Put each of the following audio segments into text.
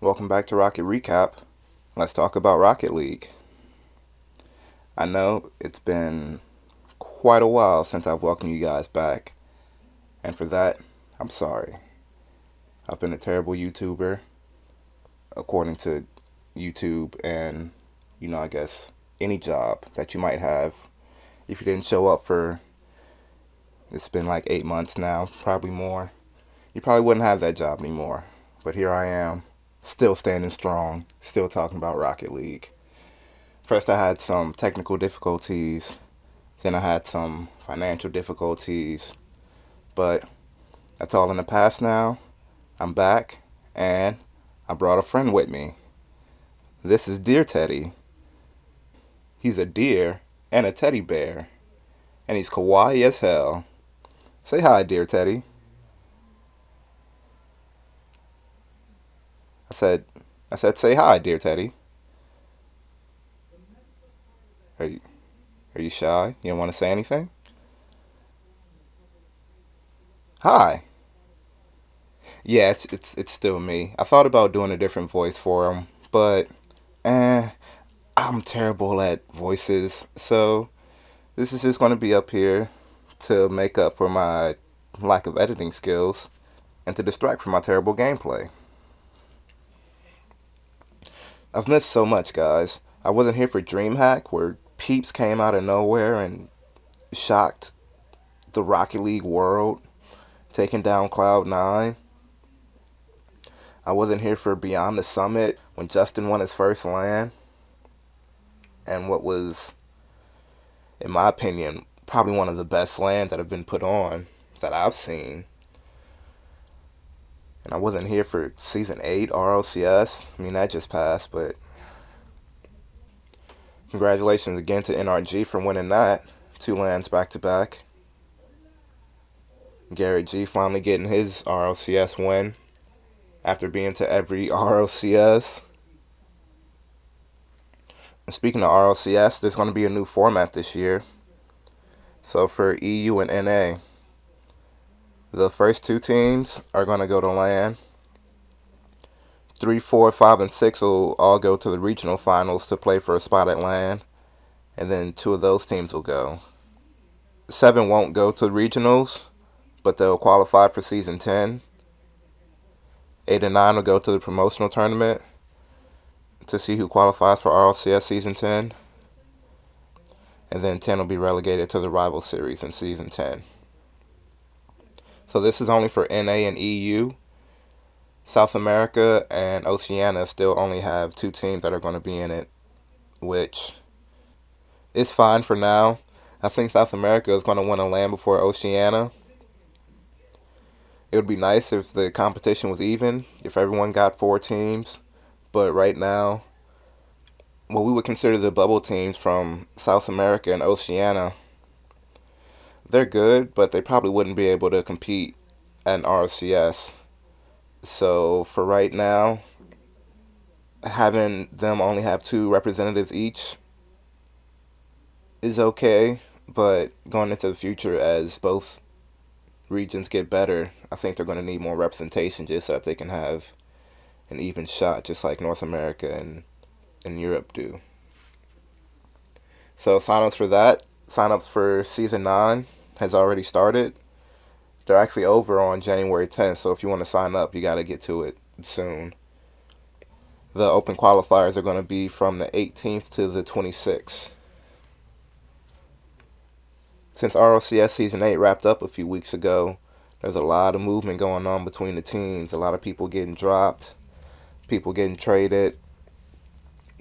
Welcome back to Rocket Recap. Let's talk about Rocket League. I know it's been quite a while since I've welcomed you guys back, and for that, I'm sorry. I've been a terrible YouTuber, according to YouTube, and I guess any job that you might have. If you didn't show up for, it's been like 8 months now, probably more, you probably wouldn't have that job anymore. But here I am, still standing strong, still talking about Rocket League. First, I had some technical difficulties. Then I had some financial difficulties. But that's all in the past now. I'm back, and I brought a friend with me. This is Dear Teddy. He's a deer and a teddy bear, and he's kawaii as hell. Say hi, Dear Teddy. I said, I said, say hi, Dear Teddy. Are you, are you shy? You don't want to say anything? Hi. Yeah, it's still me. I thought about doing a different voice for him, but eh, I'm terrible at voices, so this is just going to be up here to make up for my lack of editing skills and to distract from my terrible gameplay. I've missed so much, guys. I wasn't here for DreamHack, where Peeps came out of nowhere and shocked the Rocket League world, taking down Cloud9. I wasn't here for Beyond the Summit, when Justin won his first LAN, and what was, in my opinion, probably one of the best LANs that have been put on that I've seen. And I wasn't here for Season 8 RLCS. I mean, that just passed, but congratulations again to NRG for winning that. 2 LANs back to back. Garrett G finally getting his RLCS win after being to every RLCS. And speaking of RLCS, there's going to be a new format this year. So for EU and NA, the first two teams are going to go to LAN. 3, 4, 5, and 6 will all go to the regional finals to play for a spot at LAN. And then 2 of those teams will go. 7 won't go to the regionals, but they'll qualify for Season 10. 8 and 9 will go to the promotional tournament to see who qualifies for RLCS Season 10. And then 10 will be relegated to the rival series in Season 10. So this is only for NA and EU. South America and Oceania still only have 2 teams that are going to be in it, which is fine for now. I think South America is going to want to LAN before Oceania. It would be nice if the competition was even, if everyone got 4 teams. But right now, what we would consider the bubble teams from South America and Oceania, they're good, but they probably wouldn't be able to compete at RCS. So for right now, having them only have 2 representatives each is okay, but going into the future as both regions get better, I think they're going to need more representation just so that they can have an even shot, just like North America and Europe do. So signups for that, signups for Season 9 has already started. They're actually over on January 10th, so if you want to sign up, you got to get to it soon. The open qualifiers are going to be from the 18th to the 26th. Since RLCS Season 8 wrapped up a few weeks ago, there's a lot of movement going on between the teams. A lot of people getting dropped, people getting traded,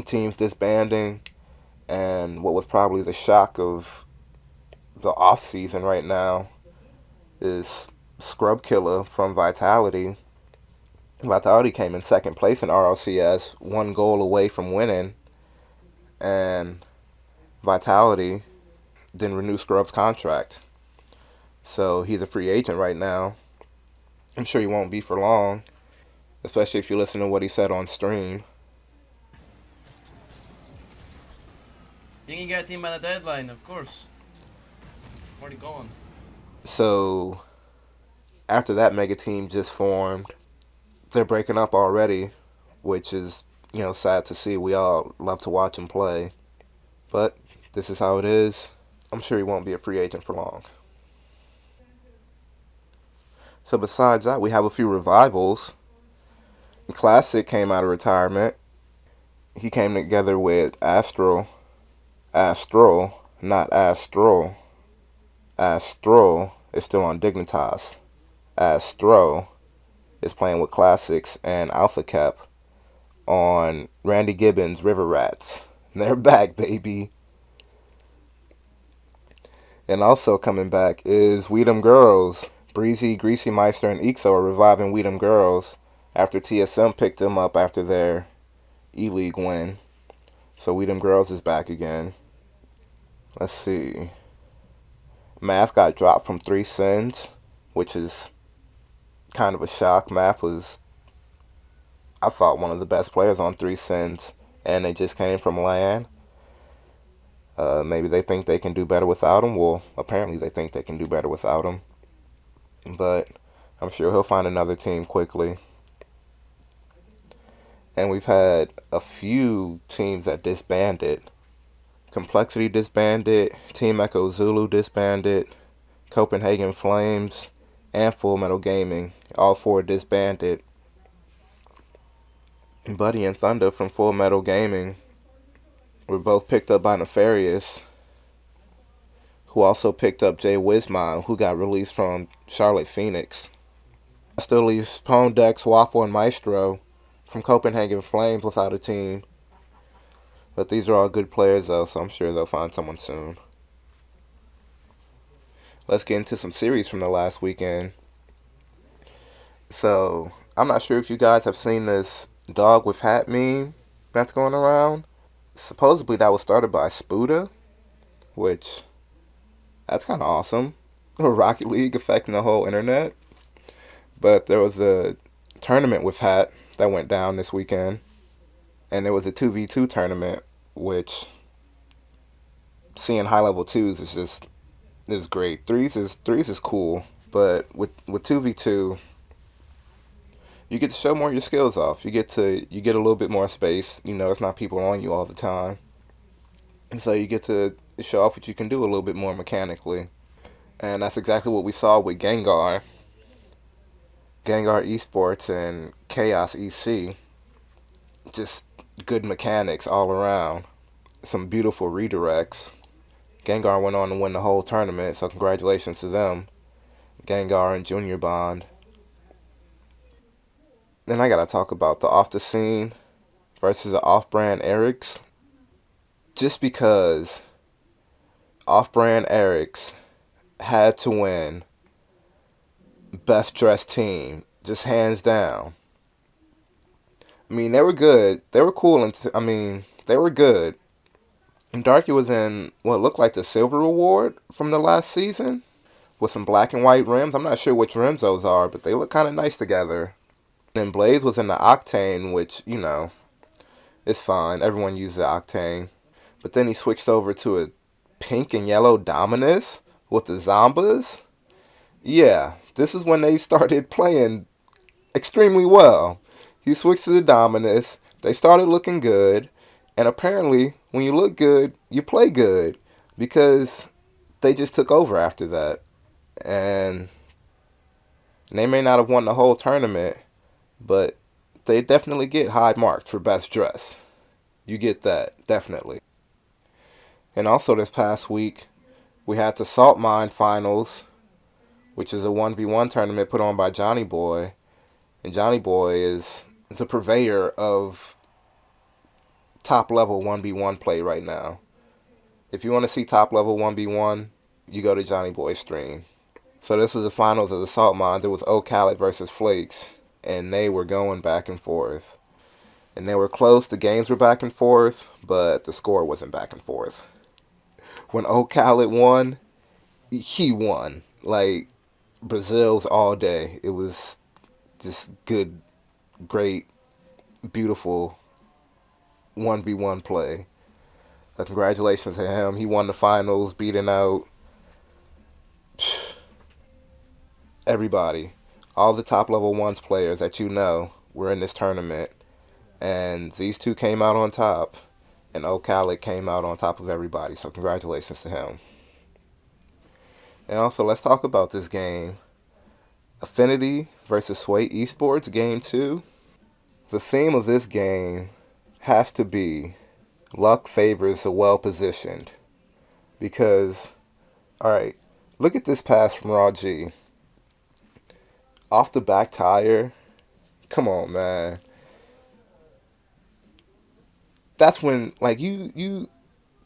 teams disbanding, and what was probably the shock of the off season right now is Scrub Killer from Vitality. Vitality came in second place in RLCS, 1 goal away from winning, and Vitality didn't renew Scrub's contract. So he's a free agent right now. I'm sure he won't be for long, especially if you listen to what he said on stream. You can get him at a deadline, of course. Where are you going? So after that mega team just formed, they're breaking up already. which is, sad to see. We all love to watch him play. But this is how it is. I'm sure he won't be a free agent for long. So besides that, we have a few revivals. Classic came out of retirement. He came together with Astral. Astral, not Astral. Astral is still on Dignitas. Astro is playing with Classics and Alpha Cap on Randy Gibbons' River Rats. They're back, baby. And also coming back is Weedham Girls. Breezy, Greasy Meister, and Ixo are reviving Weedham Girls after TSM picked them up after their E-League win. So Weedham Girls is back again. Let's see. Math got dropped from 3 Sins, which is kind of a shock. Math was, I thought, one of the best players on 3 Sins, and they just came from LAN. Maybe they think they can do better without him. Well, apparently they think they can do better without him. But I'm sure he'll find another team quickly. And we've had a few teams that disbanded. Complexity disbanded, Team Echo Zulu disbanded, Copenhagen Flames, and Full Metal Gaming. All 4 disbanded. Buddy and Thunder from Full Metal Gaming were both picked up by Nefarious, who also picked up Jay Wismile, who got released from Charlotte Phoenix. That still leaves Pondex, Waffle, and Maestro from Copenhagen Flames without a team. But these are all good players, though, so I'm sure they'll find someone soon. Let's get into some series from the last weekend. So, I'm not sure if you guys have seen this dog with hat meme that's going around. Supposedly that was started by Spuda, which, that's kind of awesome. Rocket League affecting the whole internet. But there was a tournament with hat that went down this weekend. And it was a 2v2 tournament, which seeing high level 2s is great. 3s is cool, but with 2v2, you get to show more of your skills off. You get a little bit more space. It's not people on you all the time. And so you get to show off what you can do a little bit more mechanically. And that's exactly what we saw with Gengar. Gengar Esports and Chaos EC. Just good mechanics all around. Some beautiful redirects. Gengar went on to win the whole tournament, so congratulations to them. Gengar and Junior Bond. Then I gotta talk about the off the scene versus the off-brand Erics. Just because off-brand Erics had to win best dressed team, just hands down. I mean, they were good. They were cool, and they were good. And Darky was in what looked like the silver award from the last season with some black and white rims. I'm not sure which rims those are, but they look kind of nice together. And Blaze was in the Octane, which, is fine. Everyone uses the Octane. But then he switched over to a pink and yellow Dominus with the Zombas. Yeah, this is when they started playing extremely well. He switched to the Dominus. They started looking good. And apparently, when you look good, you play good. Because they just took over after that. And they may not have won the whole tournament, but they definitely get high marks for best dress. You get that, definitely. And also this past week, we had the Salt Mine Finals, which is a 1v1 tournament put on by Johnny Boy. And Johnny Boy is the purveyor of top level 1v1 play right now. If you want to see top level 1v1, you go to Johnny Boy's stream. So this is the finals of the Salt Mines. It was Ocallit versus Flakes, and they were going back and forth. And they were close. The games were back and forth, but the score wasn't back and forth. When Ocallit won, he won. Like, Brazil's all day. It was just good, great, beautiful 1v1 play. So congratulations to him. He won the finals, beating out everybody. All the top level 1s players that were in this tournament. And these two came out on top. And Ocalic came out on top of everybody. So congratulations to him. And also, let's talk about this game. Affinity versus Sway Esports, Game 2. The theme of this game has to be luck favors the well-positioned. Because, alright, look at this pass from Raw G. Off the back tire. Come on, man. That's when, like, it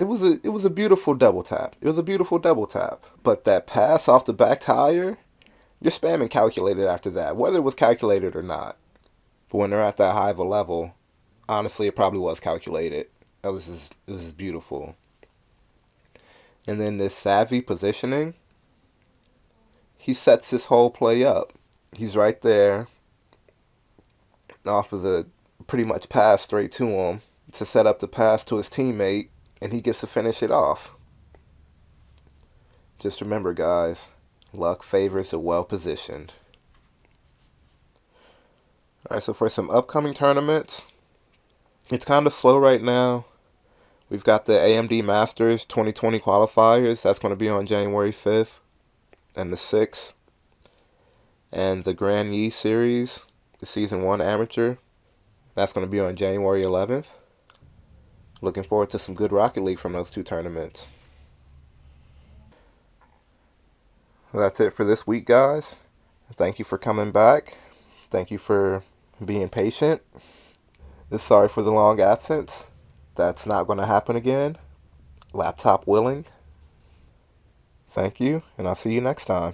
was a beautiful double tap. It was a beautiful double tap. But that pass off the back tire, you're spamming calculated after that, whether it was calculated or not. But when they're at that high of a level, honestly, it probably was calculated. This is beautiful. And then this savvy positioning, he sets his whole play up. He's right there, off of the pretty much pass straight to him to set up the pass to his teammate, and he gets to finish it off. Just remember, guys, luck favors the well-positioned. Alright, so for some upcoming tournaments, it's kind of slow right now. We've got the AMD Masters 2020 qualifiers. That's going to be on January 5th and the 6th. And the Grand Yi Series, the Season 1 Amateur, that's going to be on January 11th. Looking forward to some good Rocket League from those two tournaments. Well, that's it for this week, guys. Thank you for coming back. Thank you for being patient. Sorry for the long absence. That's not going to happen again. Laptop willing. Thank you, and I'll see you next time.